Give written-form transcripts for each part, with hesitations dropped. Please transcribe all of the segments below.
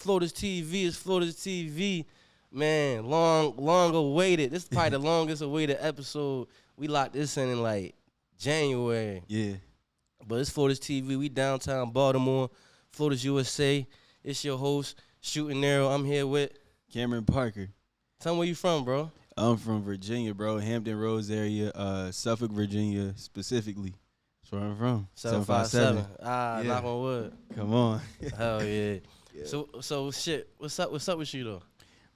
Florida's TV is Florida's TV. Man, long awaited. This is probably the longest awaited episode. We locked this in like January. Yeah. But it's Florida's TV. We downtown Baltimore, Florida's USA. It's your host, Shooting Niro. I'm here with Cameron Parker. Tell me where you from, bro. I'm from Virginia, bro. Hampton Roads area, Suffolk, Virginia, specifically. That's where I'm from. 757. Yeah. Knock on wood. Come on. Hell yeah. So shit. What's up with you though?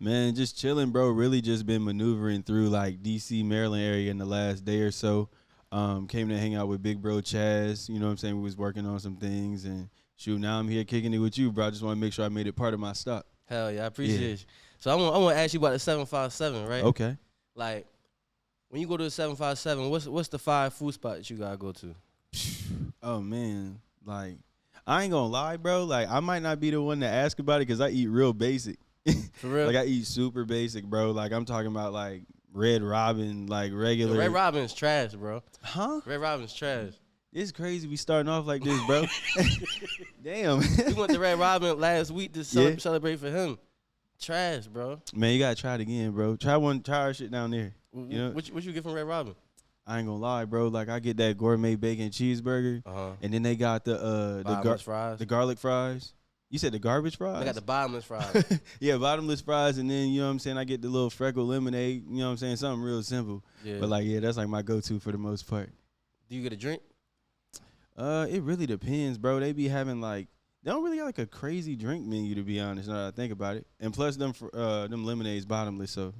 Man, just chilling, bro. Really just been maneuvering through like DC, Maryland area in the last day or so. Came to hang out with big bro Chaz. You know what I'm saying? We was working on some things and shoot, now I'm here kicking it with you, bro. I just want to make sure I made it part of my stop. Hell yeah, I appreciate you. So I want to ask you about the 757, right? Okay. Like, when you go to the 757, what's the 5 food spots that you gotta go to? Oh man, like I ain't gonna lie, bro. Like I might not be the one to ask about it because I eat real basic. For real? Like I eat super basic, bro. Like I'm talking about like Red Robin, like regular. The Red Robin's trash, bro. Huh? Red Robin's trash. It's crazy we starting off like this, bro. Damn. We went to Red Robin last week to celebrate for him. Trash, bro. Man, you gotta try it again, bro. Try our shit down there. You know? What you get from Red Robin? I ain't gonna lie, bro. Like I get that gourmet bacon cheeseburger, and then they got the fries. The garlic fries. You said the garbage fries? They got the bottomless fries. Yeah, bottomless fries, and then, you know what I'm saying, I get the little freckle lemonade, you know what I'm saying, something real simple. Yeah. But, like, yeah, that's, like, my go-to for the most part. Do you get a drink? It really depends, bro. They be having, like, they don't really have, like, a crazy drink menu, to be honest, now that I think about it. And plus, them lemonades bottomless, so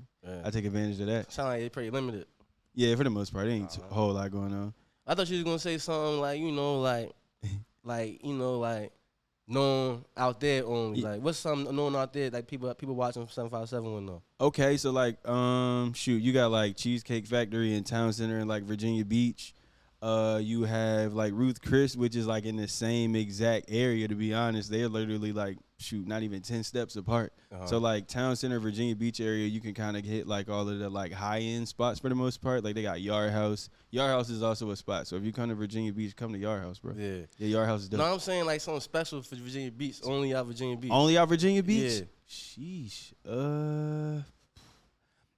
I take advantage of that. Sound like they're pretty limited. Yeah, for the most part. There ain't a whole lot going on. I thought you was going to say something like, known out there only. Like, what's something known out there like people watching 757 would know? Okay, so like shoot, you got like Cheesecake Factory in Town Center in like Virginia Beach. You have like Ruth Chris, which is like in the same exact area, to be honest. They're literally like not even 10 steps apart. So like Town Center, Virginia Beach area, you can kind of hit like all of the like high end spots for the most part. Like they got Yard House. Yard House is also a spot. So if you come to Virginia Beach, come to Yard House, bro. Yeah. Yeah, Yard House is dope. No, I'm saying like something special for Virginia Beach. Only out Virginia Beach. Only out Virginia Beach? Yeah. Sheesh.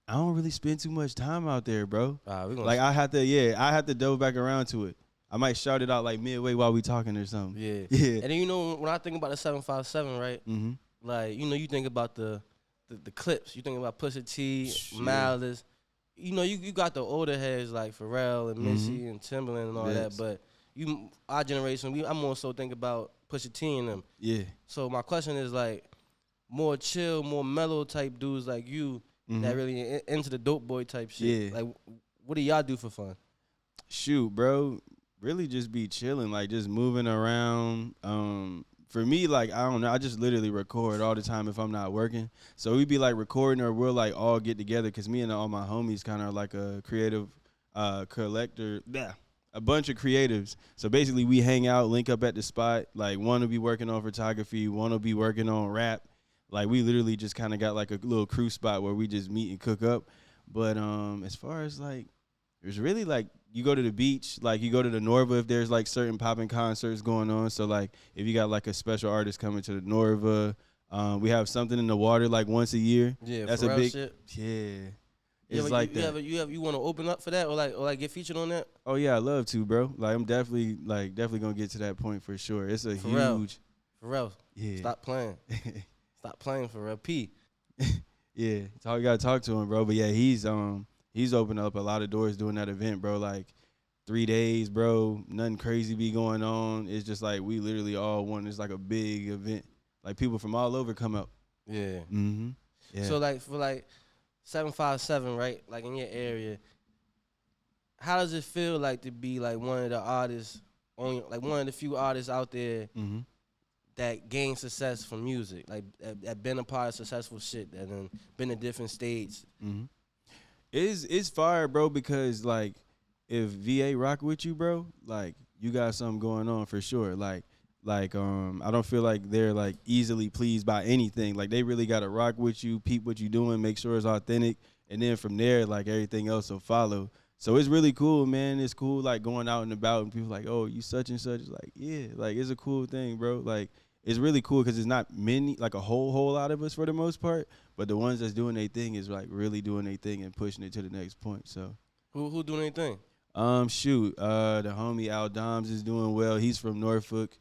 I don't really spend too much time out there, bro. Like I have to double back around to it. I might shout it out like midway while we talking or something. Yeah. Yeah. And then you know when I think about the 757, right? Mm-hmm. Like, you know, you think about the clips. You think about Pusha T, Malice. You know, you got the older heads like Pharrell and Missy and Timbaland and all that. But our generation, I'm more so think about Pusha T and them. Yeah. So my question is like, more chill, more mellow type dudes like you that really into the dope boy type shit. Yeah. Like, what do y'all do for fun? Shoot, bro. Really just be chilling, like just moving around. For me, like, I don't know, I just literally record all the time if I'm not working. So we be like recording or we'll like all get together because me and all my homies kind of like a creative collector. Yeah. A bunch of creatives. So basically we hang out, link up at the spot. Like one will be working on photography, one will be working on rap. Like we literally just kind of got like a little crew spot where we just meet and cook up. But as far as like, there's really like, you go to the beach, like you go to the Norva if there's like certain popping concerts going on. So like if you got like a special artist coming to the Norva, we have something in the water like once a year. Yeah, that's a big shit. Yeah. It's like that. You want to open up for that or like get featured on that? Oh yeah, I love to, bro. Like I'm definitely gonna get to that point for sure. It's a huge. Pharrell. Yeah. Stop playing. Stop playing, Pharrell. P. Yeah, you gotta talk to him, bro. But yeah, he's opened up a lot of doors doing that event, bro. Like 3 days, bro. Nothing crazy be going on. It's just like we literally all want. It's like a big event. Like people from all over come out. Yeah. Mm-hmm. Yeah. So like for like 757, right? Like in your area, how does it feel like to be like one of the artists, like one of the few artists out there that gained success from music, like that been a part of successful shit, that then been in different states? It's fire, bro, because like if VA rock with you, bro, like you got something going on for sure. Like I don't feel like they're like easily pleased by anything. Like they really gotta rock with you, peep what you doing, make sure it's authentic, and then from there, like everything else will follow. So it's really cool, man. It's cool like going out and about and people like, oh, you such and such. It's like, yeah, like it's a cool thing, bro. Like it's really cool because it's not many, like a whole lot of us for the most part, but the ones that's doing their thing is like really doing their thing and pushing it to the next point. So Who doing anything? The homie Al Doms is doing well. He's from Norfolk.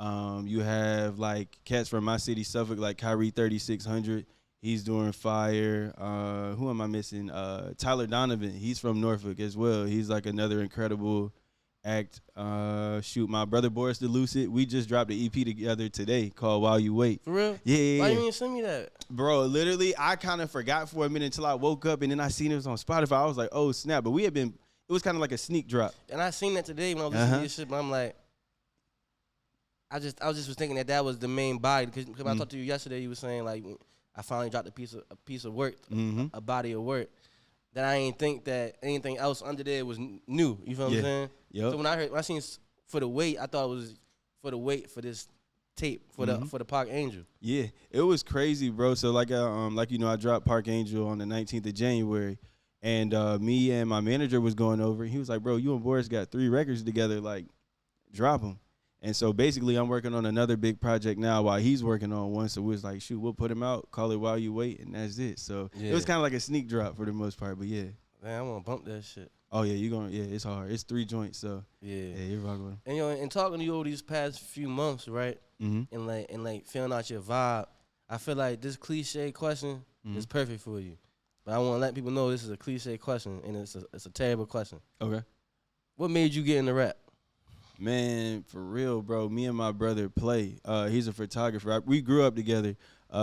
You have like cats from my city, Suffolk, like Kyrie 3600. He's doing fire. Who am I missing? Tyler Donovan. He's from Norfolk as well. He's like another incredible act. My brother Boris the Lucid. We just dropped an EP together today called While You Wait. For real? Yeah. Why you didn't send me that? Bro, literally, I kind of forgot for a minute until I woke up, and then I seen it was on Spotify. I was like, oh, snap. But it was kind of like a sneak drop. And I seen that today when I was listening to this shit, but I'm like, I just was thinking that was the main body. Because when I talked to you yesterday, you were saying, like, I finally dropped a piece of work, a body of work, that I ain't think that anything else under there was new. You feel what I'm saying? Yep. So when I seen For the Wait, I thought it was For the Wait for this tape for the Park Angel. Yeah, it was crazy, bro. So like I dropped Park Angel on the 19th of January, and me and my manager was going over. He was like, "Bro, you and Boris got 3 records together. Like, drop them." And so basically, I'm working on another big project now while he's working on one. So we was like, "Shoot, we'll put him out, call it While You Wait, and that's it." So it was kind of like a sneak drop for the most part, but yeah. Man, I'm gonna bump that shit. Oh yeah, it's hard. It's 3 joints, so yeah, you're rocking with him. And and talking to you over these past few months, right? And like feeling out your vibe, I feel like this cliche question is perfect for you. But I want to let people know this is a cliche question, and it's a terrible question. Okay. What made you get into rap? Man, for real, bro. Me and my brother Play. He's a photographer. We grew up together.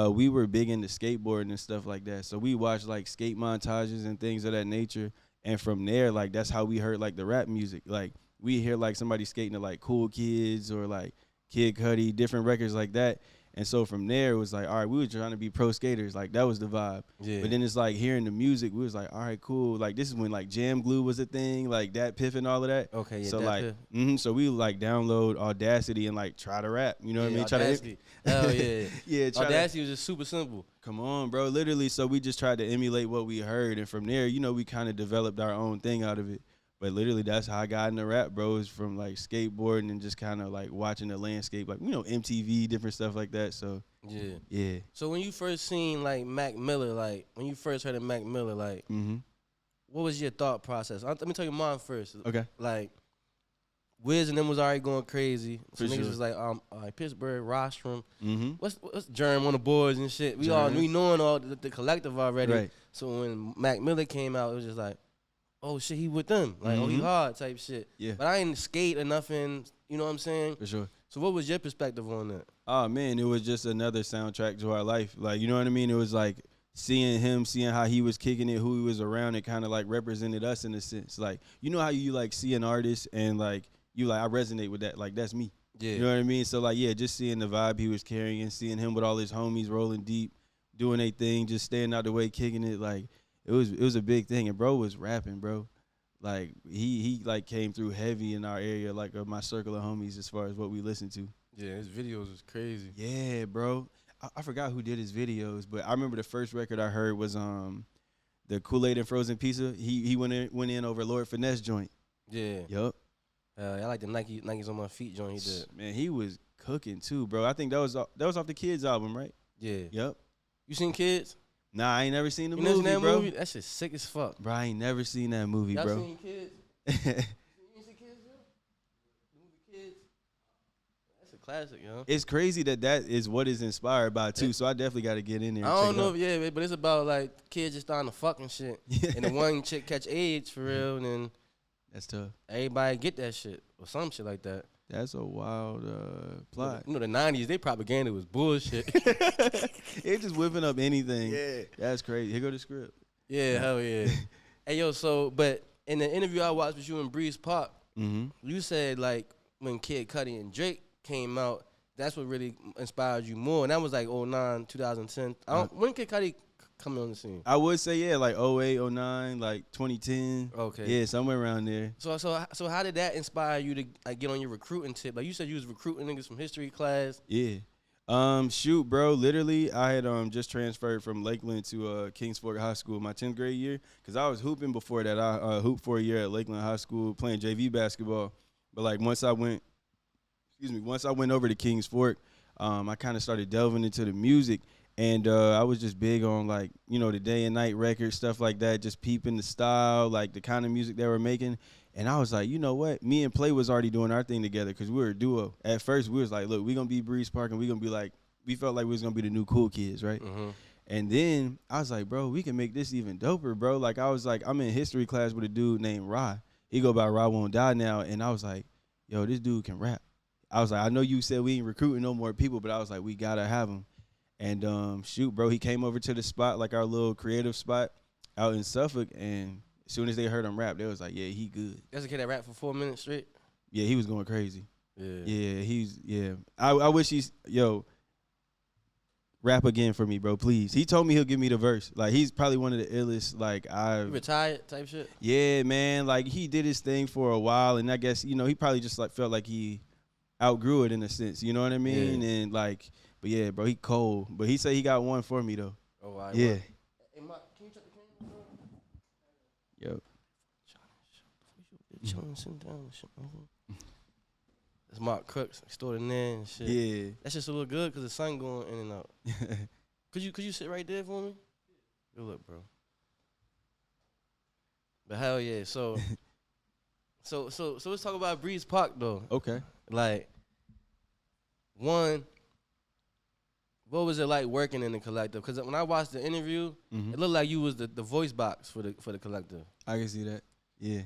We were big into skateboarding and stuff like that. So we watched like skate montages and things of that nature. And from there, like that's how we heard like the rap music. Like we hear like somebody skating to like Cool Kids or like Kid Cudi, different records like that. And so from there, it was like, all right, we were trying to be pro skaters. Like, that was the vibe. Yeah. But then it's like hearing the music, we was like, all right, cool. Like, this is when, like, Jam Glue was a thing, like, Dat Piff and all of that. Okay, yeah, so, Dat like, Piff. So we, like, download Audacity and, like, try to rap. You know what I mean? Audacity. Hell yeah. Yeah, Audacity was just super simple. Come on, bro. Literally, so we just tried to emulate what we heard. And from there, you know, we kind of developed our own thing out of it. But literally, that's how I got into rap, bro, is from, like, skateboarding and just kind of, like, watching the landscape. Like, you know, MTV, different stuff like that, so. Yeah. So when you first seen like Mac Miller, like when you first heard of Mac Miller, like what was your thought process? Let me tell you mine first. Okay. Like Wiz and them was already going crazy. So For niggas sure. was like Pittsburgh, Rostrum. What's Germ on the boards and shit. We knowing all the collective already. Right. So when Mac Miller came out, it was just like, oh shit, he with them. Like, oh, he hard type shit. Yeah. But I ain't skate or nothing. You know what I'm saying? For sure. So what was your perspective on that? Oh, man, it was just another soundtrack to our life. Like, you know what I mean? It was like seeing him, seeing how he was kicking it, who he was around, it kind of like represented us in a sense. Like, you know how you like see an artist and like, you like, I resonate with that. Like, that's me. Yeah. You know what I mean? So like, yeah, just seeing the vibe he was carrying, seeing him with all his homies rolling deep, doing their thing, just staying out the way, kicking it. Like, it was a big thing. And bro was rapping, bro. Like, he like came through heavy in our area, like my circle of homies as far as what we listened to. Yeah, his videos was crazy. Yeah, bro. I forgot who did his videos, but I remember the first record I heard was the Kool-Aid and Frozen Pizza. He went in over Lord Finesse joint. Yeah. Yup. I like the Nikes on my feet joint he did. Man, he was cooking too, bro. I think that was off the Kids album, right? Yeah. Yup. You seen Kids? Nah, I ain't never seen the movie, movie, bro. Movie? That shit sick as fuck. Bro, I ain't never seen that movie, Y'all bro. Seen Kids? You seen Kids, bro? The movie Kids? That's a classic, yo. It's crazy that is what is inspired by too. So I definitely got to get in there. I don't know, but it's about like kids just starting to fucking shit, and the one chick catch AIDS for real, and then that's tough. Everybody get that shit or some shit like that. That's a wild plot. You know, the 90s, they propaganda was bullshit. They just whipping up anything. Yeah. That's crazy. Here go the script. Yeah, hell yeah. Hey, yo, but in the interview I watched with you in BreezePark, you said, like, when Kid Cudi and Drake came out, that's what really inspired you more. And that was, like, 09, 2010. When Kid Cudi coming on the scene? I would say, yeah, like 08, 09, like 2010. Okay. Yeah, somewhere around there. So how did that inspire you to like, get on your recruiting tip? Like, you said you was recruiting niggas from history class. Yeah. Shoot, bro. Literally, I had just transferred from Lakeland to Kings Fork High School my 10th grade year because I was hooping before that. I hooped for a year at Lakeland High School playing JV basketball. But, like, once I went over to Kings Fork, I kind of started delving into the music. And I was just big on like, you know, the day and night records, stuff like that, just peeping the style, like the kind of music they were making. And I was like, you know what? Me and Play was already doing our thing together because we were a duo. At first, we was like, look, we're going to be BreezePark and we're going to be like, we felt like we was going to be the new cool kids, right? Mm-hmm. And then I was like, bro, we can make this even doper, bro. Like, I was like, I'm in history class with a dude named Ra. He go by Ra Won't Die now. And I was like, yo, this dude can rap. I was like, I know you said we ain't recruiting no more people, but I was like, we got to have him. And shoot, bro, he came over to the spot, like our little creative spot out in Suffolk. And as soon as they heard him rap, they was like, yeah, he good. That's a kid that rapped for 4 minutes straight? Yeah, he was going crazy. Yeah. I wish rap again for me, bro, please. He told me he'll give me the verse. Like, he's probably one of the illest, like, You retired type shit? Yeah, man. Like, he did his thing for a while, and I guess, you know, he probably just, like, felt like he outgrew it in a sense. You know what I mean? Yeah. And, like, but, yeah, bro, he cold. But he said he got one for me, though. Oh, wow. Yeah. Hey, Mark, can you check the camera, bro? Yo. Chilling, sitting down and shit. That's Mark Crooks extraordinaire and shit. Yeah. That shit still look good because the sun going in and out. Could you sit right there for me? Good look, bro. But hell yeah. So let's talk about BreezePark though. Okay. Like, one, what was it like working in the collective? Because when I watched the interview, it looked like you was the voice box for the collective. I can see that. Yeah.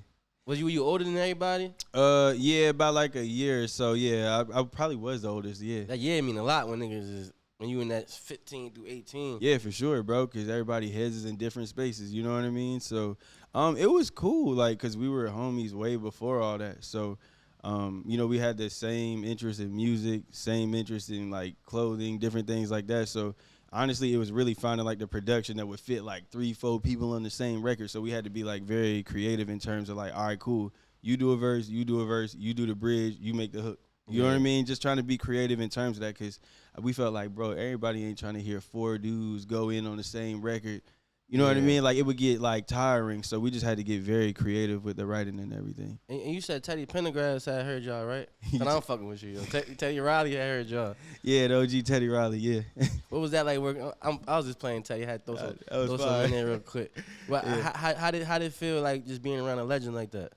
Were you older than everybody? Yeah, about like a year or so. Yeah, I probably was the oldest. Yeah. That year mean a lot when when you in that 15 through 18. Yeah, for sure, bro. Because everybody heads is in different spaces. You know what I mean? So, it was cool, like, cause we were homies way before all that. So, you know, we had the same interest in music, same interest in like clothing, different things like that. So, honestly, it was really finding like the production that would fit like 3-4 people on the same record. So we had to be like very creative in terms of like, all right, cool. You do a verse, you do the bridge, you make the hook. You know what I mean? Just trying to be creative in terms of that, because we felt like, bro, everybody ain't trying to hear 4 dudes go in on the same record. You know what I mean? Like, it would get like tiring. So we just had to get very creative with the writing and everything. And you said Teddy Pendergrass had heard y'all, right? And I'm fucking with you, yo. Teddy Riley had heard y'all. Yeah, the OG Teddy Riley, yeah. What was that like working? I was just playing Teddy. I had to throw some in there real quick. Well, how did it feel like just being around a legend like that?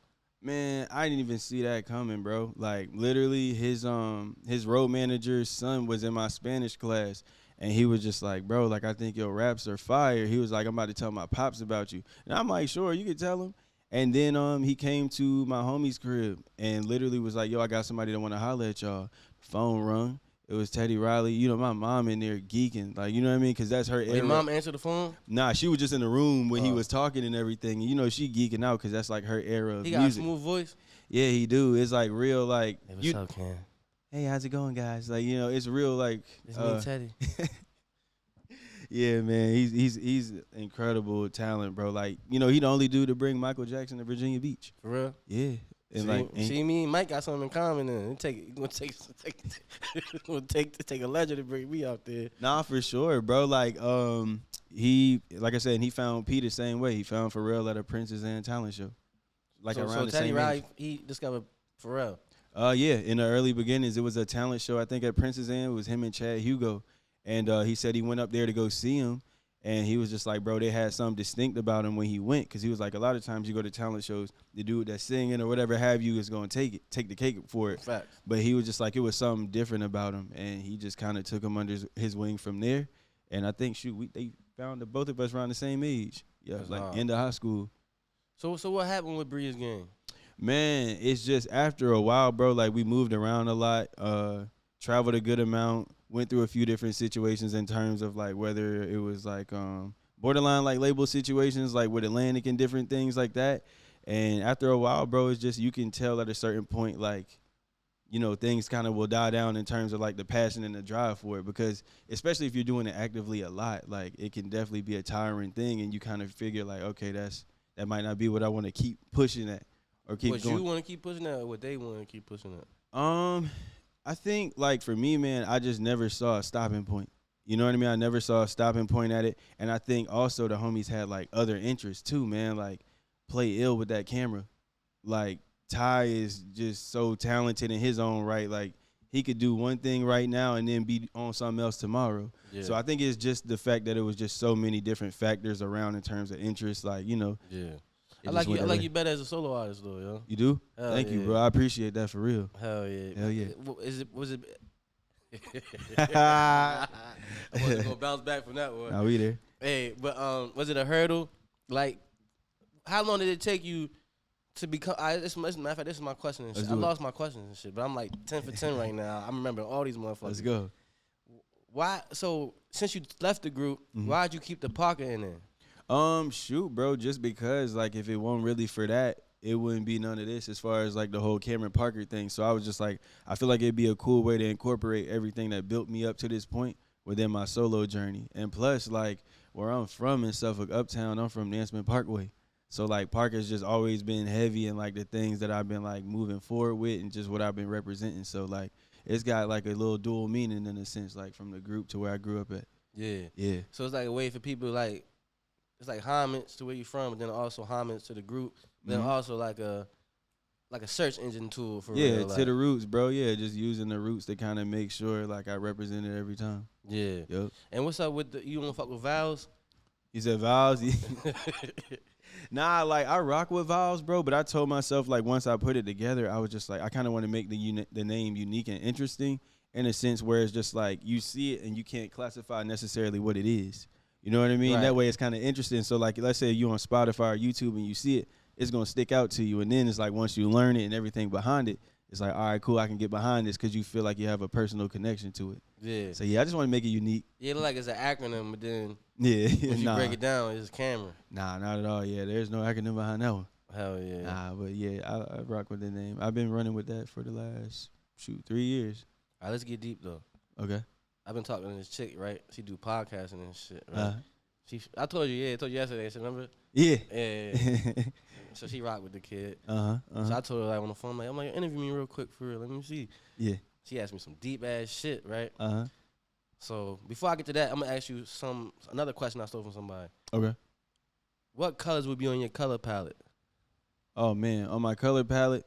Man, I didn't even see that coming, bro. Like, literally, his road manager's son was in my Spanish class, and he was just like, bro, like, I think your raps are fire. He was like, I'm about to tell my pops about you. And I'm like, sure, you can tell him. And then he came to my homie's crib and literally was like, yo, I got somebody that want to holler at y'all. Phone rung. It was Teddy Riley. You know, my mom in there geeking. Like, you know what I mean? Because that's her era. Your mom answered the phone? Nah, she was just in the room when he was talking and everything. And, you know, she geeking out because that's, like, her era of music. He got a smooth voice? Yeah, he do. It's, like, real, like. Hey, what's up, Cam? Hey, how's it going, guys? Like, you know, it's real, like. It's me, Teddy. Yeah, man, he's incredible talent, bro. Like, you know, he the only dude to bring Michael Jackson to Virginia Beach. For real? Yeah. And see, me and Mike got something in common. Then it gonna take a legend to bring me out there. Nah, for sure, bro. Like, he, like I said, he found P the same way. He found Pharrell at a Princess Anne talent show, like around the Teddy same Riley, age. he discovered Pharrell. Yeah, in the early beginnings, it was a talent show. I think at Princess Anne, it was him and Chad Hugo, and he said he went up there to go see him. And he was just like, bro, they had something distinct about him when he went. Because he was like, a lot of times you go to talent shows, the dude that's singing or whatever have you is going to take the cake for it. Facts. But he was just like, it was something different about him. And he just kind of took him under his wing from there. And I think, they found both of us around the same age. Yeah, that's like hard. End of high school. So what happened with Breeze Gang? Man, it's just after a while, bro, like we moved around a lot, traveled a good amount. Went through a few different situations in terms of like whether it was like borderline like label situations like with Atlantic and different things like that. And after a while, bro, it's just you can tell at a certain point like, you know, things kind of will die down in terms of like the passion and the drive for it, because especially if you're doing it actively a lot, like it can definitely be a tiring thing, and you kind of figure like, okay, that might not be what I want to keep pushing at or keep what going. You want to keep pushing at or what they want to keep pushing at? I think, like, for me, man, I just never saw a stopping point. You know what I mean? I never saw a stopping point at it. And I think also the homies had, like, other interests, too, man. Like, play ill with that camera. Like, Ty is just so talented in his own right. Like, he could do one thing right now and then be on something else tomorrow. Yeah. So I think it's just the fact that it was just so many different factors around in terms of interest. Like, you know. Yeah. I like you better as a solo artist though, yo. You do? Hell Thank yeah. you, bro. I appreciate that for real. Hell yeah. Hell yeah. Was it? I want to go bounce back from that one. Nah, we there. Hey, but was it a hurdle? Like, how long did it take you to become? Matter of fact, this is my question and shit. I lost my questions and shit, but I'm like 10 for 10 right now. I'm remembering all these motherfuckers. Let's go. Why? So since you left the group, why'd you keep the Parker in there? Shoot, bro. Just because, like, if it weren't really for that, it wouldn't be none of this as far as like the whole Cameron Parker thing. So I was just like, I feel like it'd be a cool way to incorporate everything that built me up to this point within my solo journey. And plus, like, where I'm from in Suffolk, Uptown, I'm from Nanceman Parkway. So, like, Parker's just always been heavy in, like, the things that I've been, like, moving forward with and just what I've been representing. So, like, it's got, like, a little dual meaning in a sense, like, from the group to where I grew up at. Yeah. Yeah. So it's like a way for people, like, it's like homage to where you're from, but then also homage to the group. But then also, like a search engine tool for real. Yeah, to the roots, bro. Yeah, just using the roots to kind of make sure, like, I represent it every time. Yeah. Yep. And what's up with you don't fuck with vowels? You said vowels? Nah, like, I rock with vowels, bro, but I told myself, like, once I put it together, I was just like, I kind of want to make the name unique and interesting in a sense where it's just like you see it and you can't classify necessarily what it is. You know what I mean? Right. That way it's kind of interesting. So, like, let's say you on Spotify or YouTube and you see it, it's going to stick out to you. And then it's like once you learn it and everything behind it, it's like, all right, cool, I can get behind this because you feel like you have a personal connection to it. Yeah. So, yeah, I just want to make it unique. Yeah, it look like it's an acronym, but then once you break it down, it's Cameron. Nah, not at all. Yeah, there's no acronym behind that one. Hell yeah. Nah, but yeah, I rock with the name. I've been running with that for the last, 3 years. All right, let's get deep, though. Okay. I've been talking to this chick, right? She do podcasting and shit, right? I told you yesterday, remember? Yeah. Yeah. So she rocked with the kid. So I told her, like, on the phone, I'm like, interview me real quick for real. Let me see. Yeah. She asked me some deep ass shit, right? So before I get to that, I'm gonna ask you another question I stole from somebody. Okay. What colors would be on your color palette? Oh man, on my color palette,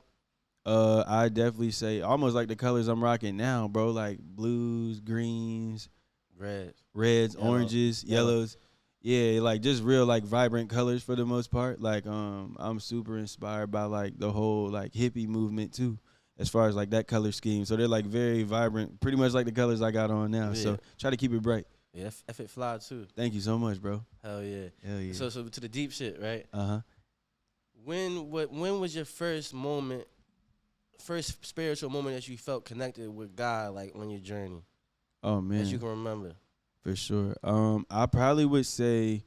I definitely say almost like the colors I'm rocking now, bro. Like blues, greens, reds, oranges, yellows. Yeah, like just real like vibrant colors for the most part. Like I'm super inspired by like the whole like hippie movement too, as far as like that color scheme. So they're like very vibrant, pretty much like the colors I got on now. Yeah. So try to keep it bright. Yeah, if it fly too. Thank you so much, bro. Hell yeah. Hell yeah. So to the deep shit, right? When was your first spiritual moment that you felt connected with God, like on your journey? Oh man, that you can remember. For sure. I probably would say,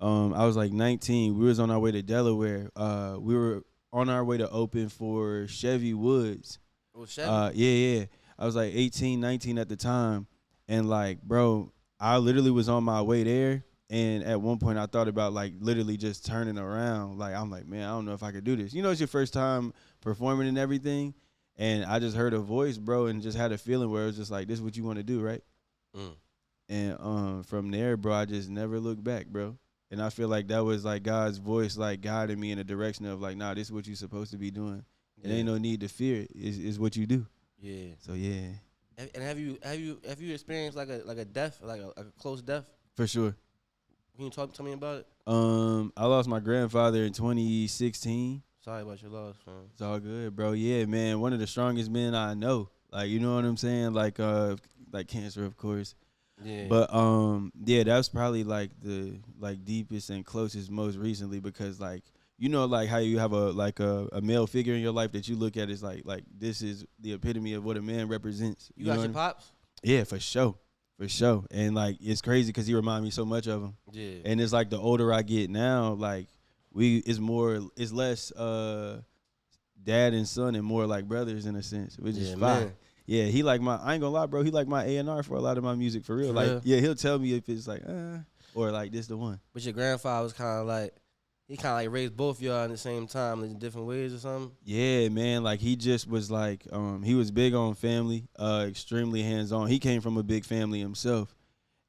I was like 19. We was on our way to Delaware. We were on our way to open for Chevy Woods. Oh, Chevy? Yeah. I was like 18, 19 at the time. And like, bro, I literally was on my way there. And at one point I thought about like literally just turning around. Like, I'm like, man, I don't know if I could do this. You know, it's your first time performing and everything. And I just heard a voice, bro, and just had a feeling where it was just like, this is what you want to do, right? And from there, bro, I just never looked back, bro. And I feel like that was like God's voice, like guiding me in the direction of like, nah, this is what you're supposed to be doing. Yeah. It ain't no need to fear it. It's what you do. Yeah. So yeah. And have you experienced like a death, like a close death? For sure. Can you tell me about it? I lost my grandfather in 2016. Sorry about your loss, man. It's all good, bro. Yeah, man. One of the strongest men I know. Like, you know what I'm saying? Like cancer, of course. Yeah. But yeah, that's probably like the deepest and closest most recently because like you know like how you have a male figure in your life that you look at is like this is the epitome of what a man represents. You got your pops? Yeah, for sure. For sure. And like it's crazy because he reminds me so much of him. Yeah. And it's like the older I get now, like it's less dad and son and more like brothers in a sense, which is fine. Man. Yeah, he like I ain't gonna lie, bro. He like my A&R for a lot of my music for real. Like, yeah, he'll tell me if it's like, or like this the one. But your grandfather was kind of like, he kind of like raised both y'all at the same time in different ways or something? Yeah, man. Like he just was like, he was big on family, extremely hands-on. He came from a big family himself.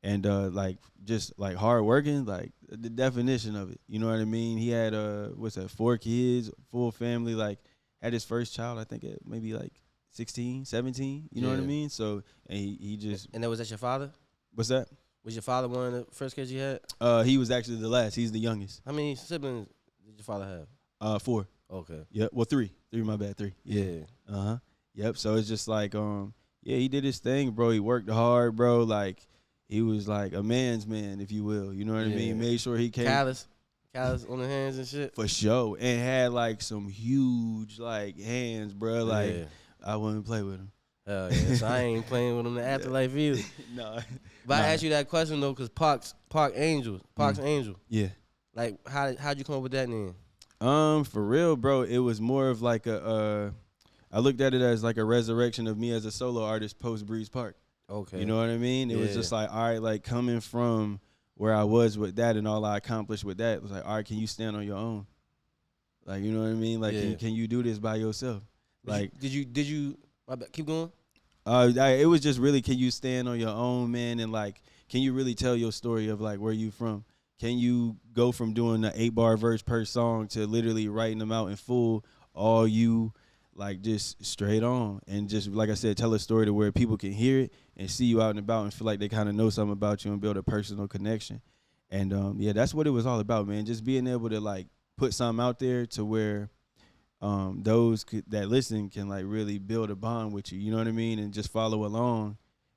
And like just like hard working, like the definition of it. You know what I mean? He had 4 kids, full family, like had his first child, I think at maybe like 16, 17. You know what I mean? So and he just. And was that your father? What's that? Was your father one of the first kids you had? He was actually the last. He's the youngest. How many siblings did your father have? 4. Okay. Yep. Well, 3. 3. My bad. 3. Yeah. Yep. So it's just like he did his thing, bro. He worked hard, bro. Like he was like a man's man, if you will. You know what I mean? Made sure he came. Callous on the hands and shit. For sure. And had like some huge like hands, bro. Like I wouldn't play with him. Hell yeah. So I ain't playing with him in the afterlife either. No. But I asked you that question though, cause Park's Angel. Yeah. Like how'd you come up with that name? For real, bro, it was more of like I looked at it as like a resurrection of me as a solo artist post BreezePark. Okay. You know what I mean? It was just like, all right, like coming from where I was with that and all I accomplished with that, it was like, all right, can you stand on your own? Like, you know what I mean? Like, can you do this by yourself? Like, did you keep going? It was just really, can you stand on your own, man? And like, can you really tell your story of like where you from? Can you go from doing the 8-bar verse per song to literally writing them out in full, all you, like just straight on, and just like I said, tell a story to where people can hear it and see you out and about and feel like they kind of know something about you and build a personal connection. And that's what it was all about, man. Just being able to like put something out there to where those that listen can like really build a bond with you. You know what I mean? And just follow along,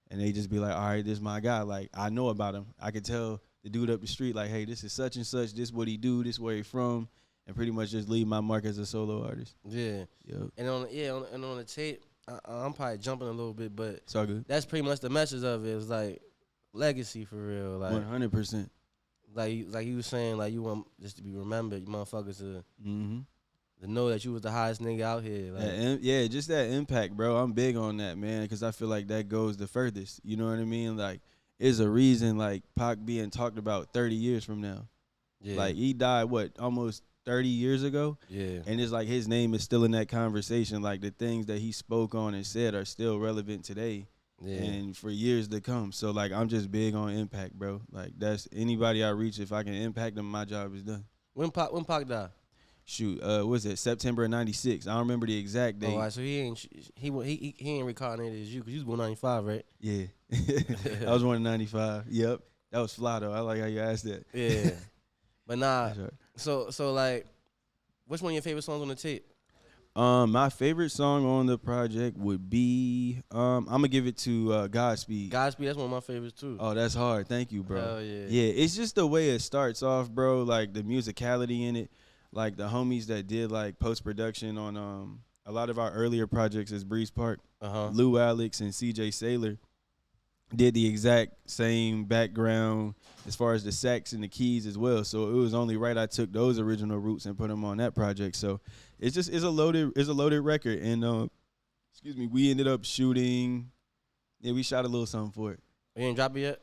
and they just be like, all right, this is my guy. Like I know about him. I could tell the dude up the street, like, hey, this is such and such. This what he do. This where he from. And pretty much just leave my mark as a solo artist. Yeah. Yep. And on the tape, I'm probably jumping a little bit, but it's all good. That's pretty much the message of it. It's like legacy for real. Like 100%. Like you was saying, like you want just to be remembered, you motherfuckers to know that you was the hottest nigga out here. Like, just that impact, bro. I'm big on that, man, because I feel like that goes the furthest. You know what I mean? Like, it's a reason like Pac being talked about 30 years from now. Yeah. Like he died almost 30 years ago. Yeah. And it's like his name is still in that conversation. Like the things that he spoke on and said are still relevant today. Yeah. And for years to come. So like I'm just big on impact, bro. Like that's anybody I reach, if I can impact them, my job is done. When Pac died? Shoot, what was it? September of '96. I don't remember the exact date. Oh, all right, so he ain't reincarnated as you, because you was born 95, right? Yeah. I was born in 95. Yep. That was fly though. I like how you asked that. Yeah. But nah. Right. So like, what's one of your favorite songs on the tape? My favorite song on the project would be I'm gonna give it to Godspeed. Godspeed, that's one of my favorites too. Oh, that's hard. Thank you, bro. Hell yeah. Yeah, it's just the way it starts off, bro. Like the musicality in it. Like the homies that did like post production on a lot of our earlier projects as BreezePark, Lou Alex and CJ Saylor did the exact same background as far as the sax and the keys as well. So it was only right I took those original roots and put them on that project. So it's a loaded record. And we ended up shooting. Yeah, we shot a little something for it. You ain't drop it yet?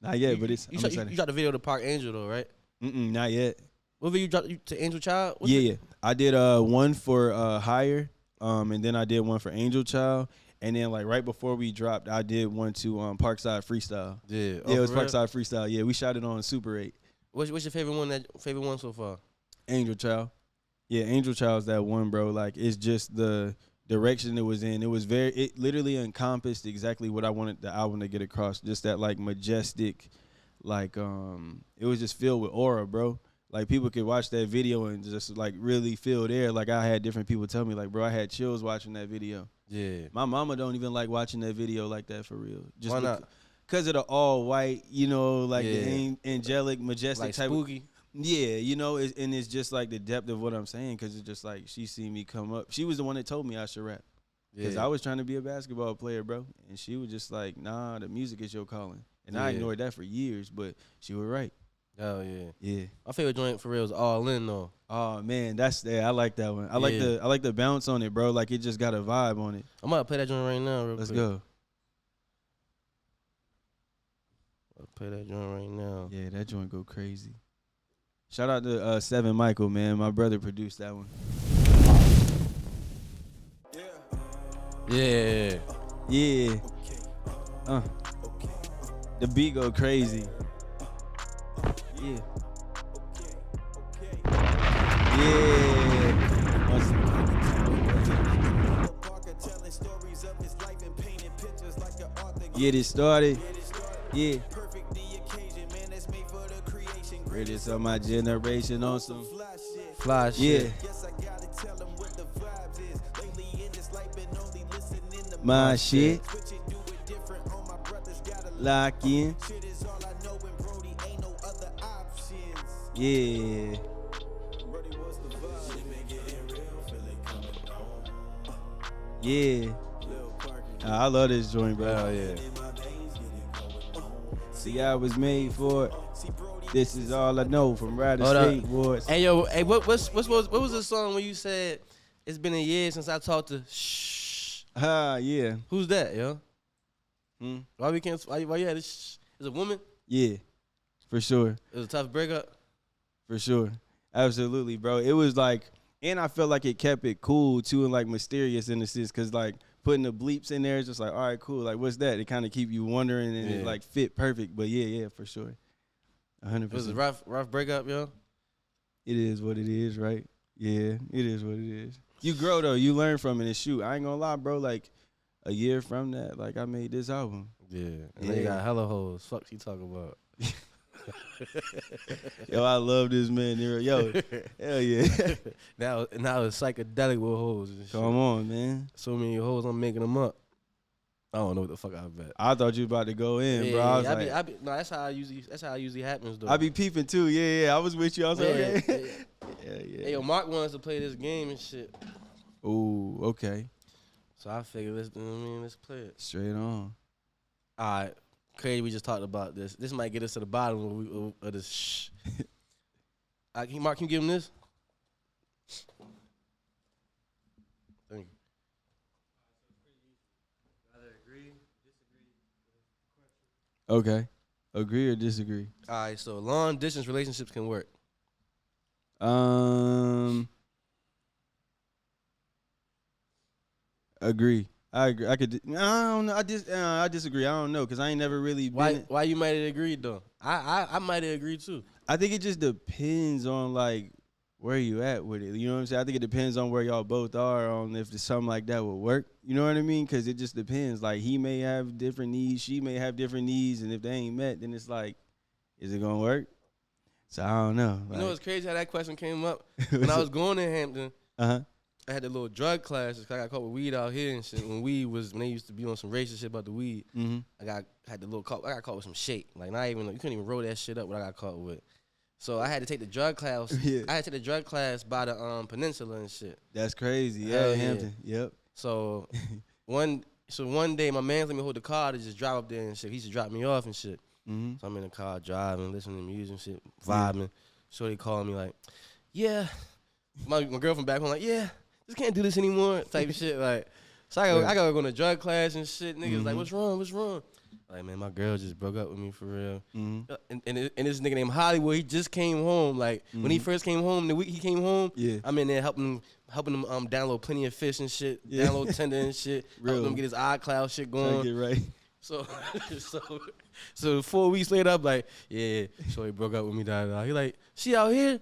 Not yet, but it's. You shot the video to Park Angel though, right? Not yet. What video you dropped to Angel Child? Yeah. I did one for Higher, and then I did one for Angel Child. And then, like, right before we dropped, I did one to Parkside Freestyle. Yeah. Yeah, it was Parkside Freestyle. Yeah, we shot it on Super 8. What's your favorite one so far? Angel Child. Yeah, Angel Child's that one, bro. Like, it's just the direction it was in. It literally encompassed exactly what I wanted the album to get across. Just that, like, majestic, like, it was just filled with aura, bro. Like, people could watch that video and just, like, really feel there. Like, I had different people tell me, like, bro, I had chills watching that video. Yeah. My mama don't even like watching that video like that for real. Just why not? Because of the all white, you know, like the angelic, majestic like type. Spooky. Yeah, you know, and it's just like the depth of what I'm saying, because it's just like she seen me come up. She was the one that told me I should rap. Because I was trying to be a basketball player, bro. And she was just like, nah, the music is your calling. And I ignored that for years, but she was right. Oh yeah, yeah. My favorite joint for real is All In though. Oh man, I like that one. I like the bounce on it, bro. Like it just got a vibe on it. I'm gonna play that joint right now. Let's go. I'll play that joint right now. Yeah, that joint go crazy. Shout out to Seven Michael, man. My brother produced that one. Yeah. Yeah. The beat go crazy. Yeah. Yeah. Get it started. Yeah. Greatest of my generation on some fly shit. Yeah. My shit. Lock in. Yeah. Yeah. I love this joint, bro. Hell yeah. See, I was made for it. This is all I know from riding skateboards. Hey yo, hey, what was the song when you said it's been a year since I talked to Shh? Yeah. Who's that, yo? Hmm? Why we can't? Why you had this? Is a woman? Yeah, for sure. It was a tough breakup. For sure. Absolutely, bro. It was like, and I felt like it kept it cool too and like mysterious in a sense, cause like putting the bleeps in there is just like, all right, cool. Like, what's that? It kind of keep you wondering and it like fit perfect. But yeah, for sure. 100%. It was a rough breakup, yo. It is what it is, right? Yeah, it is what it is. You grow though, you learn from it, and shoot, I ain't gonna lie, bro. Like a year from that, like I made this album. Yeah, and they got hella hoes. Fuck you talking about? Yo, I love this man, Niro. Yo, hell yeah. now it's psychedelic with hoes and shit. Come on, man. So many hoes, I'm making them up. I don't know what the fuck I bet. I thought you was about to go in, bro. I was like, no, that's how I usually happens though. I be peeping too. Yeah. I was with you. I was like, okay. Yeah. Hey, yo, Mark wants to play this game and shit. Ooh, okay. So I figured let's play it. Straight on. All right. Crazy, we just talked about this. This might get us to the bottom of this shh. Mark, can you give him this? Thank you. Either agree, disagree. Okay. Agree or disagree? All right, so long distance relationships can work. Agree. I agree. I don't know. I disagree. I don't know because I ain't never really been. Why you might have agreed though? I might have agreed too. I think it just depends on like where you at with it. You know what I'm saying? I think it depends on where y'all both are on if something like that would work. You know what I mean? Because it just depends. Like he may have different needs, she may have different needs, and if they ain't met, then it's like, is it gonna work? So I don't know. You know what's crazy how that question came up? When I was going to Hampton, I had the little drug classes. Cause I got caught with weed out here and shit. When they used to be on some racist shit about the weed, I got caught with some shit. Like not even you couldn't even roll that shit up. What I got caught with. So I had to take the drug class. Yeah. I had to take the drug class by the peninsula and shit. That's crazy. Yeah, Hampton. Yep. So one day my man let me hold the car to just drive up there and shit. He used to drop me off and shit. So I'm in the car driving, listening to music and shit, vibing. So they called me like, yeah. My girlfriend back home like, yeah, just can't do this anymore type of shit. Like, so I gotta go to drug class and shit. Niggas like, what's wrong? Like, man, my girl just broke up with me for real. And this nigga named Hollywood, he just came home. Like when he first came home, the week he came home, I'm in there helping him download Plenty of Fish and shit, download Tinder and shit, helping him get his iCloud shit going. Get right. So 4 weeks later, I'm like, yeah, Shorty broke up with me. He like, she out here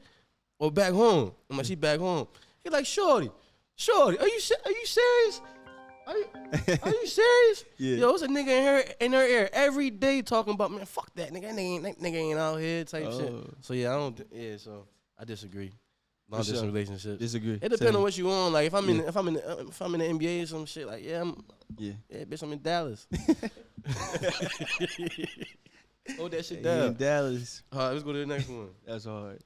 or back home? I'm like, she back home. He like, Shorty, are you serious? Are you serious? Yeah. Yo, it's a nigga in her ear every day talking about, man, fuck that nigga. That nigga ain't out here type shit. So yeah, so I disagree. Long distance relationships. Disagree. It depends on what you on. Like if I'm in the NBA or some shit, like yeah, bitch, I'm in Dallas. Hold that shit down. In Dallas. All right, let's go to the next one. That's hard.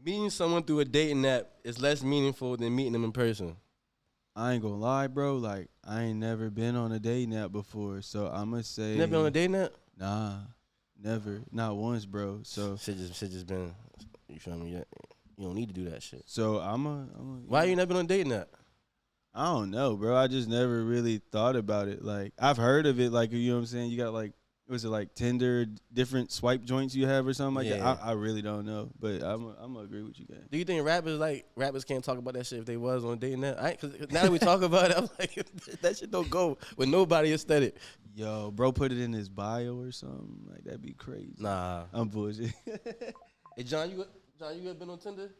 Meeting someone through a dating app is less meaningful than meeting them in person. I ain't gonna lie, bro. Like I ain't never been on a dating app before, so I'ma say. You never been on a dating app? Nah, never, not once, bro. So shit just been. You feel me? You don't need to do that shit. So Why you never been on a dating app? I don't know, bro. I just never really thought about it. Like I've heard of it. Like you know what I'm saying. You got like. Was it like Tinder, different swipe joints you have or something like that? I really don't know, but I'm gonna agree with you guys. Do you think rappers can't talk about that shit if they was on a dating app? Cause now that we talk about it, I'm like, that shit don't go with nobody aesthetic. Yo, bro, put it in his bio or something. Like that'd be crazy. Nah, I'm bullshit. Hey, John, you ever been on Tinder?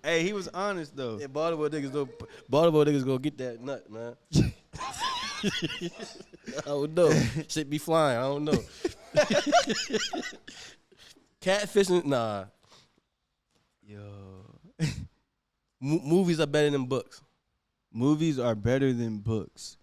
Hey, he was honest though. Yeah, Baltimore niggas go get that nut, man. I don't know. Shit be flying. I don't know. Catfishing, nah. Yo. Movies are better than books. Movies are better than books.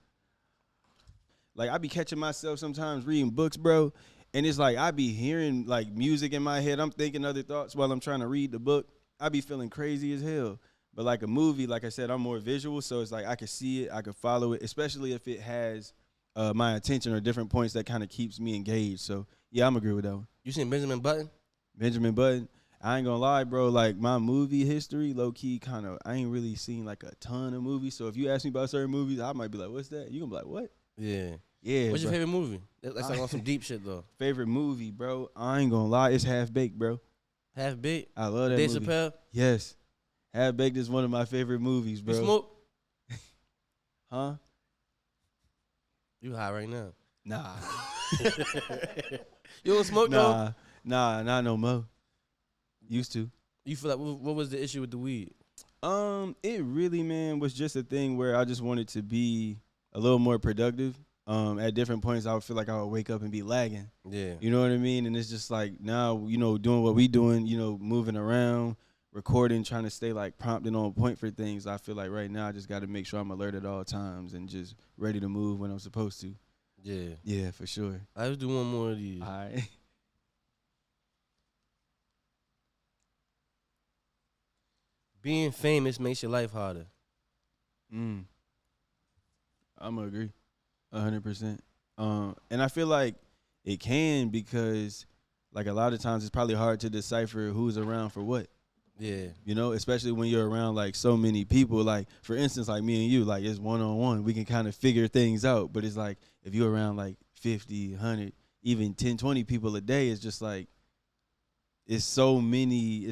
Like, I be catching myself sometimes reading books, bro, and it's like I be hearing, like, music in my head. I'm thinking other thoughts while I'm trying to read the book. I be feeling crazy as hell. But, like, a movie, like I said, I'm more visual, so it's like I can see it, I can follow it, especially if it has my attention or different points that kind of keeps me engaged. So, yeah, I'm agree with that one. You seen Benjamin Button? Benjamin Button. I ain't gonna lie, bro. Like, my movie history, low key, I ain't really seen like a ton of movies. So if you ask me about certain movies, I might be like, "What's that?" You gonna be like, "What?" Yeah. Yeah. What's bro. your favorite movie? That's like on some deep shit though. Favorite movie, bro? I ain't gonna lie, it's Half Baked, bro. Half Baked. I love that Dave movie. Chappelle. Yes, Half Baked is one of my favorite movies, bro. You smoke? Huh? You high right now? Nah. You don't smoke though? Nah, not no more. Used to. You feel like what was the issue with the weed? It really, man, was just a thing where I just wanted to be a little more productive. At different points, I would feel like I would wake up and be lagging. Yeah. You know what I mean? And it's just like now, doing what we doing, moving around, recording, trying to stay like prompt and on point for things. I feel like right now I just got to make sure I'm alert at all times and just ready to move when I'm supposed to. Yeah. Yeah, for sure. Let's do one more of these. All right. Being famous makes your life harder. I'm gonna agree, 100%. And I feel like it can because, like, a lot of times it's probably hard to decipher who's around for what. Yeah. Especially when you're around like so many people. Like, for instance, like me and you, like it's one-on-one. We can kind of figure things out. But it's like if you're around like 50, 100, even 10, 20 people a day, it's just like it's so many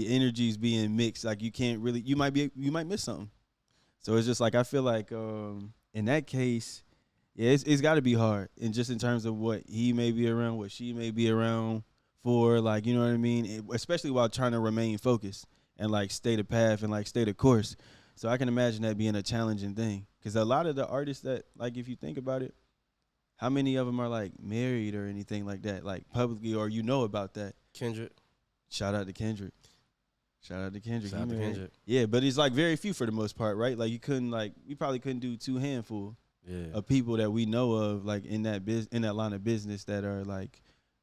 energies being mixed. Like you might miss something. So it's just like I feel like in that case, yeah, it's got to be hard. And just in terms of what he may be around, what she may be around for, like, you know what I mean? Especially while trying to remain focused and like stay the path and like stay the course. So I can imagine that being a challenging thing. Because a lot of the artists that, like, if you think about it, how many of them are like married or anything like that, like publicly, or about that? Kendrick. Shout out to Kendrick. Kendrick. Yeah, but it's like very few for the most part, right? Like we probably couldn't do two handful of people that we know of, like in that line of business that are like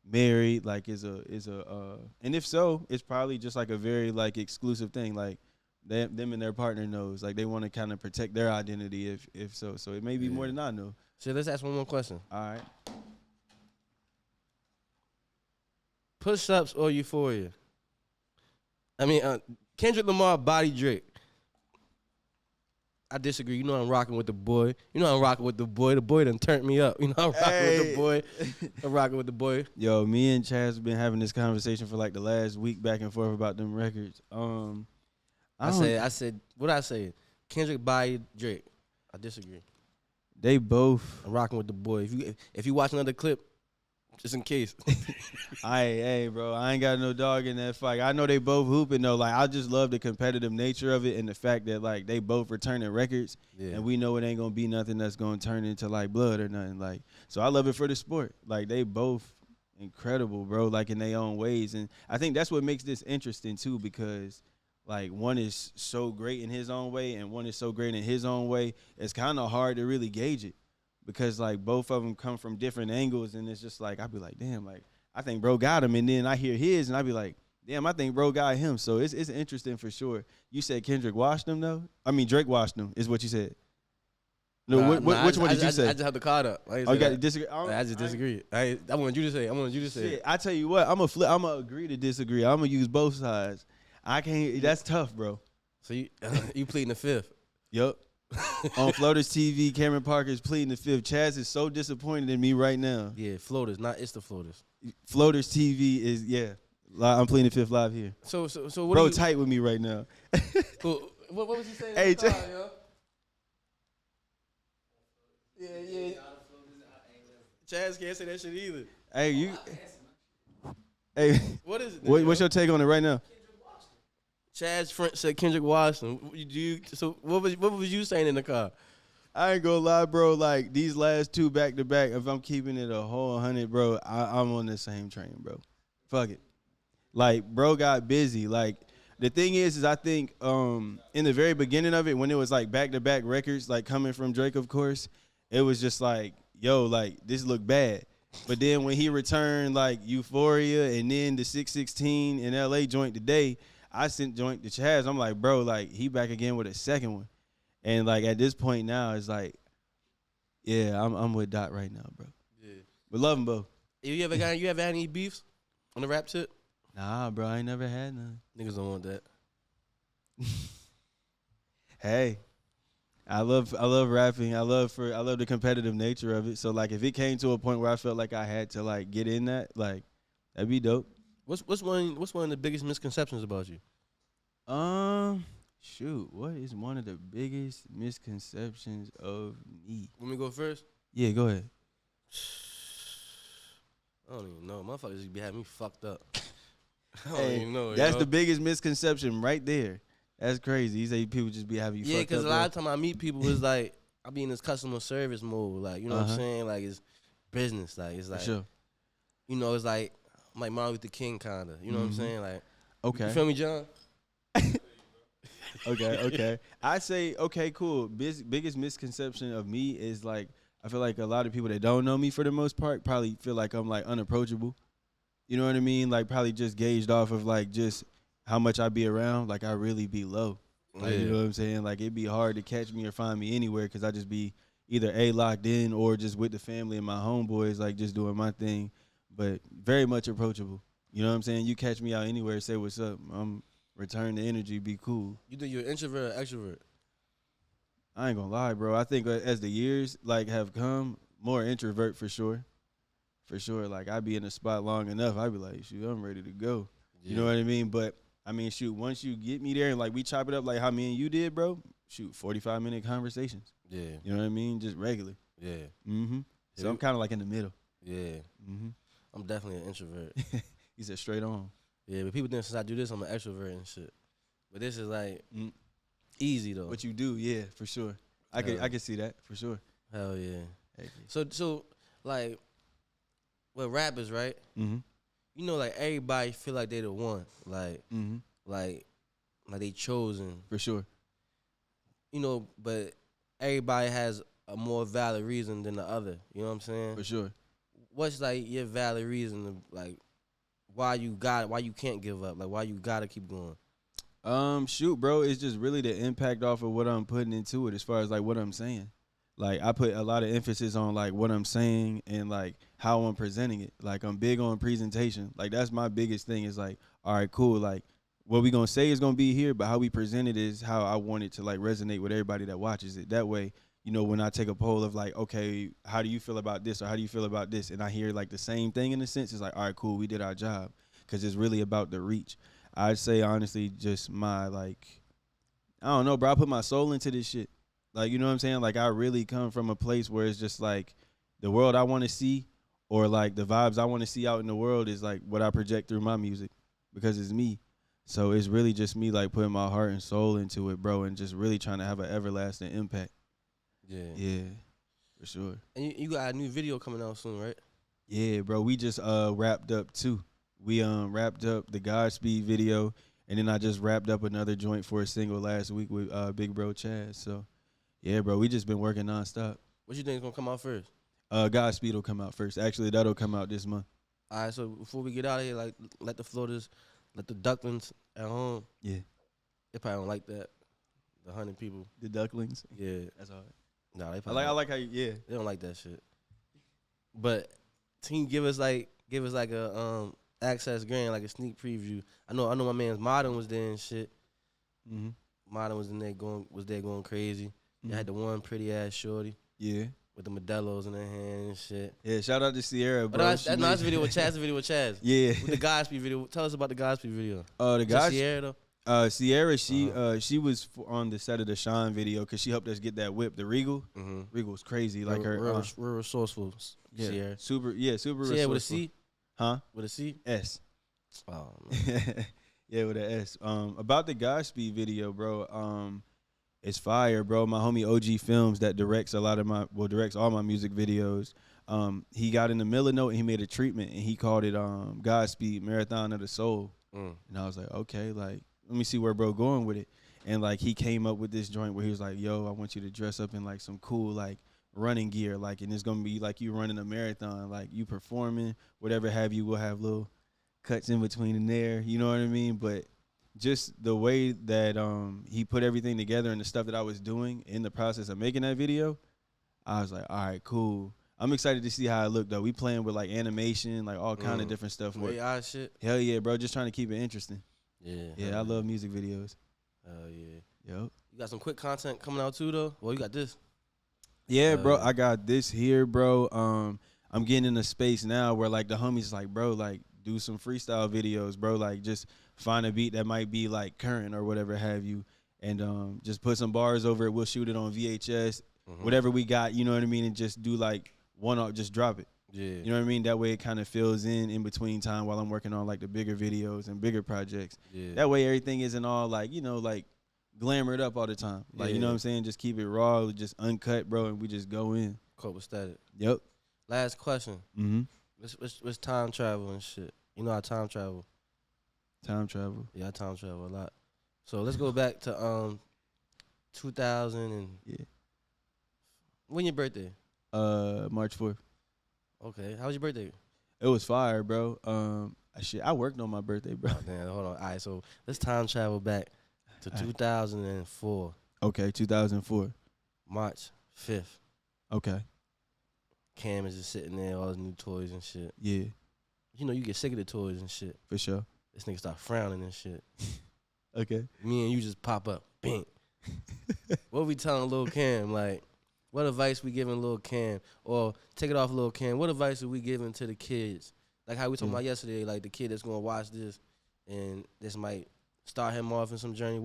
married, like is a and if so, it's probably just like a very like exclusive thing, like them and their partner knows, like they want to kind of protect their identity if so it may be more than I know. So let's ask one more question. All right. Push-ups or euphoria? I mean, Kendrick Lamar, body Drake. I disagree. You know I'm rocking with the boy. The boy done turned me up. You know I'm rocking with the boy. I'm rocking with the boy. Yo, me and Chaz have been having this conversation for like the last week back and forth about them records. I said, what I say? Kendrick by Drake. I disagree. They both. I'm rocking with the boy. If you watch another clip, just in case. Hey, bro, I ain't got no dog in that fight. I know they both hooping though. Like, I just love the competitive nature of it and the fact that like they both returning records, and we know it ain't gonna be nothing that's gonna turn into like blood or nothing. Like, so I love it for the sport. Like, they both incredible, bro. Like in their own ways, and I think that's what makes this interesting too, because like one is so great in his own way, and one is so great in his own way. It's kind of hard to really gauge it. Because, like, both of them come from different angles, and it's just, like, I'd be like, damn, like, I think bro got him, and then I hear his, and I'd be like, damn, I think bro got him. So it's interesting for sure. You said Kendrick washed him, though? I mean, Drake washed him is what you said. No, which one did you say? I just have the card up. Oh, you got to disagree? I just disagree. I wanted you to say it. Shit, I tell you what, I'm going to agree to disagree. I'm going to use both sides. I can't, that's tough, bro. So you pleading the fifth? Yup. On Floaters TV, Cameron Parker is pleading the fifth. Chaz is so disappointed in me right now. Yeah, Floaters, not It's the Floaters. Floaters TV is, I'm pleading the fifth live here. So what bro, tight with me right now. What was he saying? Hey, yo? Yeah. Chaz can't say that shit either. Hey, what is it? What's your take on it right now? Chaz French said Kendrick Washington. So what was you saying in the car? I ain't gonna lie, bro. Like these last 2 back to back, if I'm keeping it a whole 100, bro, I'm on the same train, bro. Fuck it. Like, bro got busy. Like, the thing is I think in the very beginning of it, when it was like back to back records, like coming from Drake, of course, it was just like, yo, like this look bad. But then when he returned like Euphoria and then the 616 in LA joint today, I sent joint to Chaz. I'm like, bro, like he back again with a second one. And like at this point now, it's like, yeah, I'm with Dot right now, bro. Yeah. We love them both. You ever had any beefs on the rap tip? Nah, bro, I ain't never had none. Niggas don't want that. Hey, I love rapping. I love the competitive nature of it. So like if it came to a point where I felt like I had to like get in that, like that'd be dope. What's one of the biggest misconceptions about you? Shoot, what is one of the biggest misconceptions of me? Want me to go first? Yeah, go ahead. I don't even know. Motherfuckers just be having me fucked up. I don't even know. That's the biggest misconception right there. That's crazy. You say people just be having you fucked up. Yeah, because a lot of time I meet people, it's like I be in this customer service mode. Like, you know what I'm saying? Like, it's business. Like, it's like, sure. You know, it's like Martin Luther King kind of. You know what I'm saying? Like, okay. You feel me, John? Okay. I say, okay, cool. Biggest misconception of me is like, I feel like a lot of people that don't know me for the most part probably feel like I'm like unapproachable. You know what I mean? Like probably just gauged off of like just how much I be around. Like I really be low. Like, you know what I'm saying? Like it'd be hard to catch me or find me anywhere because I just be either locked in or just with the family and my homeboys, like just doing my thing. But very much approachable. You know what I'm saying? You catch me out anywhere, say what's up. I'm return the energy, be cool. You think you're an introvert or extrovert? I ain't gonna lie, bro. I think as the years like have come, more introvert for sure. For sure. Like I be in a spot long enough, I be like, shoot, I'm ready to go. Yeah. You know what I mean? But I mean, shoot, once you get me there and like we chop it up like how me and you did, bro, shoot, 45-minute conversations. Yeah. You know what I mean? Just regular. Yeah. Mm-hmm. So I'm kind of like in the middle. Yeah. Mm-hmm. I'm definitely an introvert. He said straight on. Yeah, but people think since I do this, I'm an extrovert and shit. But this is like easy though. What you do, yeah, for sure. I can see that for sure. Hell yeah. So like with rappers, right? Mm-hmm. You know, like everybody feel like they the one, like they chosen for sure. You know, but everybody has a more valid reason than the other. You know what I'm saying? For sure. What's like your valid reason to like why you can't give up, like why you gotta keep going? Shoot, bro, it's just really the impact off of what I'm putting into it as far as like what I'm saying. Like I put a lot of emphasis on like what I'm saying and like how I'm presenting it. Like I'm big on presentation. Like that's my biggest thing is like, all right, cool. Like what we gonna say is gonna be here, but how we present it is how I want it to like resonate with everybody that watches it. That way, you know, when I take a poll of like, okay, how do you feel about this or how do you feel about this? And I hear like the same thing in a sense, it's like, all right, cool, we did our job. Because it's really about the reach. I'd say, honestly, just my, like, I don't know, bro. I put my soul into this shit. Like, you know what I'm saying? Like, I really come from a place where it's just, like, the world I want to see or, like, the vibes I want to see out in the world is, like, what I project through my music because it's me. So it's really just me, like, putting my heart and soul into it, bro, and just really trying to have an everlasting impact. Yeah. Yeah, for sure. And you got a new video coming out soon, right? Yeah, bro. We just wrapped up, too. We wrapped up the Godspeed video, and then I just wrapped up another joint for a single last week with Big Bro Chaz. So, yeah, bro, we just been working nonstop. What you think is gonna come out first? Godspeed will come out first. Actually, that'll come out this month. All right, so before we get out of here, like, let the ducklings at home. Yeah. They probably don't like that. The 100 people. The ducklings? Yeah. That's all right. Nah, they probably I like how yeah. They don't like that shit. But can you give us like a access grand, like a sneak preview? I know my man's Modern was there and shit. Mm-hmm. Modern was in there going crazy. Mm-hmm. They had the one pretty ass shorty. Yeah. With the Modelos in her hand and shit. Yeah, shout out to Sierra, bro. That's a video with Chaz. Yeah. With the Godspeed video. Tell us about the Godspeed video. The Godspeed. Sierra though. Sierra, she was on the set of the Sean video because she helped us get that whip, the Regal. Mm-hmm. Regal was crazy, like real resourceful. Yeah, Sierra. super resourceful. Sierra with a C, huh? With a C, S. Oh man. Yeah, with an S. About the Godspeed video, bro. It's fire, bro. My homie OG Films that directs directs all my music videos. He got in the Miller Note and he made a treatment and he called it Godspeed Marathon of the Soul. And I was like, okay, like let me see where bro going with it. And like he came up with this joint where he was like, yo, I want you to dress up in like some cool like running gear, like, and it's gonna be like you running a marathon, like you performing, whatever have you. We'll have little cuts in between in there, you know what I mean? But just the way that he put everything together and the stuff that I was doing in the process of making that video, I was like, all right, cool. I'm excited to see how it looked though. We playing with like animation, like all kind of different stuff. AI shit. Hell yeah, bro. Just trying to keep it interesting. Yeah. I love music videos. Hell yeah. Yep. You got some quick content coming out too though? Well, you got this. Yeah, bro. I got this here, bro. I'm getting in a space now where like the homies like, bro, like do some freestyle videos, bro. Like just find a beat that might be like current or whatever have you, and just put some bars over it. We'll shoot it on VHS, whatever we got, you know what I mean, and just do like one off, just drop it. Yeah. You know what I mean? That way it kind of fills in between time while I'm working on like the bigger videos and bigger projects. Yeah. That way everything isn't all like, you know, like glamored up all the time. Like, you know what I'm saying? Just keep it raw, just uncut, bro, and we just go in. Copacetic. Yep. Last question. What's time travel and shit? You know I time travel. Time travel. Yeah, I time travel a lot. So let's go back to 2000 and when your birthday? March 4th. Okay. How was your birthday? It was fire, bro. I worked on my birthday, bro. Oh, damn, hold on. All right, so let's time travel back to 2004. Okay, 2004. March 5th. Okay. Cam is just sitting there, all his new toys and shit. Yeah. You know, you get sick of the toys and shit. For sure. This nigga start frowning and shit. Okay. Me and you just pop up. Bing. What we telling Lil Cam? Like, what advice we giving Lil Cam? Or take it off Lil Cam. What advice are we giving to the kids? Like how we talking about yesterday, like the kid that's going to watch this and this might start him off in some journey.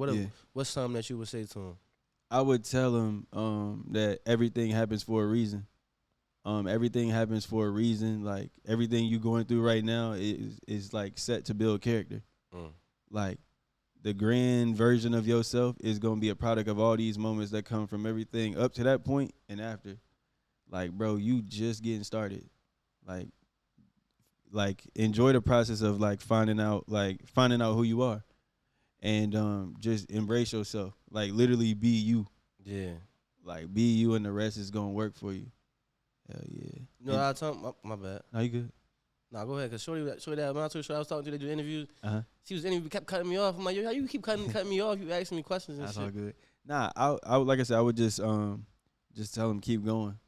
What's something that you would say to him? I would tell him that everything happens for a reason. Everything happens for a reason. Like everything you going through right now is like set to build character. Like the grand version of yourself is gonna be a product of all these moments that come from everything up to that point and after. Like, bro, you just getting started. Like enjoy the process of like finding out who you are, and just embrace yourself. Like literally be you. Yeah. Like be you, and the rest is gonna work for you. Hell yeah. You know what I told my bad. No, you good? Nah, go ahead. Cause shorty that when I was talking to, they do interviews. She was interviewing, kept cutting me off. I'm like, yo, how you keep cutting me off? You asking me questions and That's shit. all good. Nah, I like I said, I would just tell them keep going.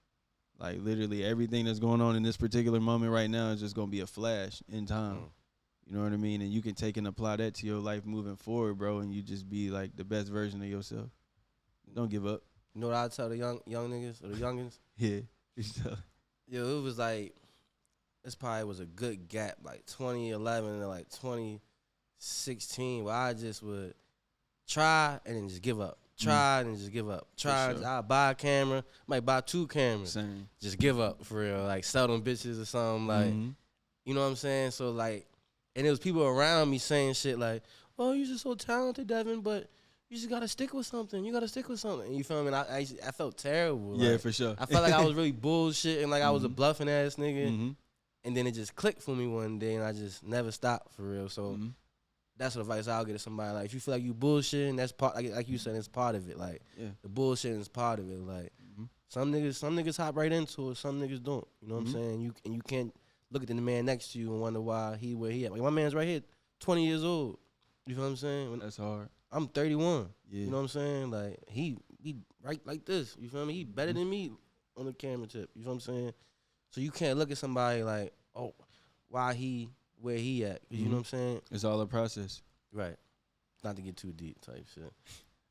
Like literally everything that's going on in this particular moment right now is just gonna be a flash in time. You know what I mean? And you can take and apply that to your life moving forward, bro, and you just be like the best version of yourself. Don't give up. You know what I tell the young niggas or the youngins? Yeah. Yo, it was like, this probably was a good gap, like 2011 and like 2016, where I just would try and then just give up. Try and just give up. Try, sure. I'll buy a camera, might buy 2 cameras. Same. Just give up for real. Like sell them bitches or something. Like, you know what I'm saying? So like, and there was people around me saying shit like, oh, you're just so talented, Devin, but you just gotta stick with something. You gotta stick with something. You feel me? And I felt terrible. Yeah, like, for sure. I felt like I was really bullshitting, like I was a bluffing ass nigga. And then it just clicked for me one day, and I just never stopped for real. So that's what advice I'll get to somebody. Like, if you feel like you bullshitting, that's part. Like you said, it's part of it. Like the bullshitting is part of it. Like some niggas hop right into it. Some niggas don't. You know what I'm saying? You can't look at the man next to you and wonder why where he at. Like my man's right here, 20 years old. You feel what I'm saying? That's hard. I'm 31. Yeah. You know what I'm saying? Like he right like this. You feel me? He better than me on the camera tip. You feel what I'm saying? So you can't look at somebody like, oh, why he where he at? You know what I'm saying? It's all a process. Right. Not to get too deep type shit.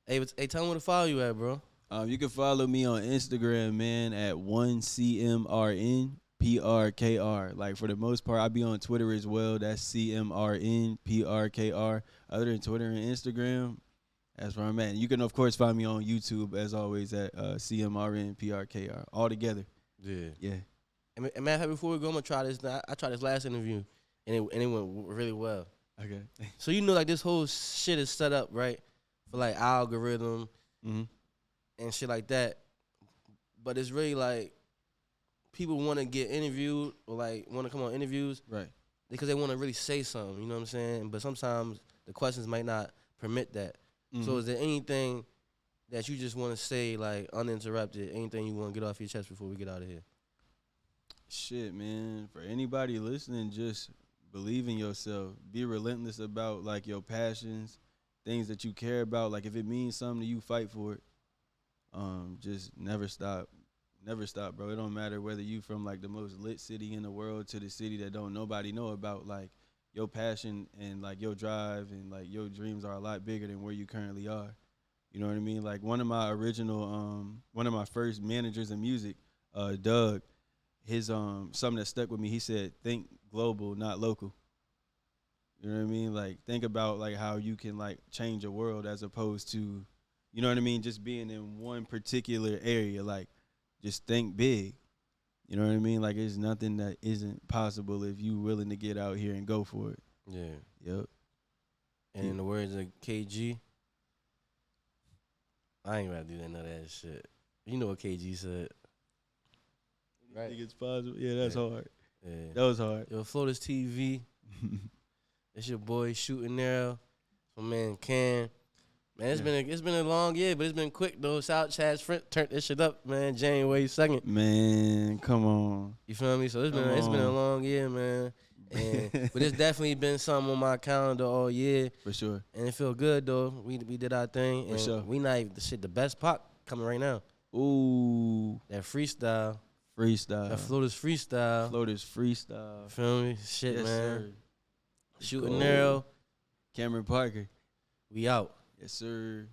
Hey, tell me where to follow you at, bro. You can follow me on Instagram, man, at 1CMRNPRKR. Like for the most part, I be on Twitter as well. That's CMRNPRKR. Other than Twitter and Instagram, that's where I'm at. You can of course find me on YouTube as always at CMRNPRKR. All together. Yeah. Yeah. And matter of fact, before we go, I'm gonna try this. I tried this last interview, and it went really well. Okay. So you know, like this whole shit is set up right for like algorithm, and shit like that. But it's really like people want to get interviewed or like want to come on interviews, right? Because they want to really say something. You know what I'm saying? But sometimes the questions might not permit that. Mm-hmm. So is there anything that you just want to say like uninterrupted? Anything you want to get off your chest before we get out of here? Shit, man. For anybody listening, just believe in yourself. Be relentless about like your passions, things that you care about. Like if it means something to you, fight for it. Just never stop. Never stop, bro. It don't matter whether you from like the most lit city in the world to the city that don't nobody know about. Like your passion and like your drive and like your dreams are a lot bigger than where you currently are. You know what I mean? Like one of my first managers in music, Doug, his something that stuck with me. He said, "Think global, not local." You know what I mean? Like think about like how you can like change a world as opposed to, you know what I mean, just being in one particular area. Like just think big. You know what I mean? Like there's nothing that isn't possible if you willing to get out here and go for it. Yeah. Yep. And in the words of KG, I ain't about to do none of that shit. You know what KG said. Right. Think it's possible? Yeah, that's hard. Yeah. That was hard. Yo, Floaters TV. It's your boy Shooting Niro. My man Cam. Man, it's been a long year, but it's been quick though. Shout Chad's friend turned this shit up, man. January 2nd. Man, come on. You feel me? So it's been a long year, man. And but it's definitely been something on my calendar all year. For sure. And it feel good though. We did our thing. For sure. We not even the best pop coming right now. Ooh. That freestyle. That Floaters freestyle. Feel me? Shit, yes, man. Sir. Shooting Niro. Cameron Parker. We out. Yes, sir.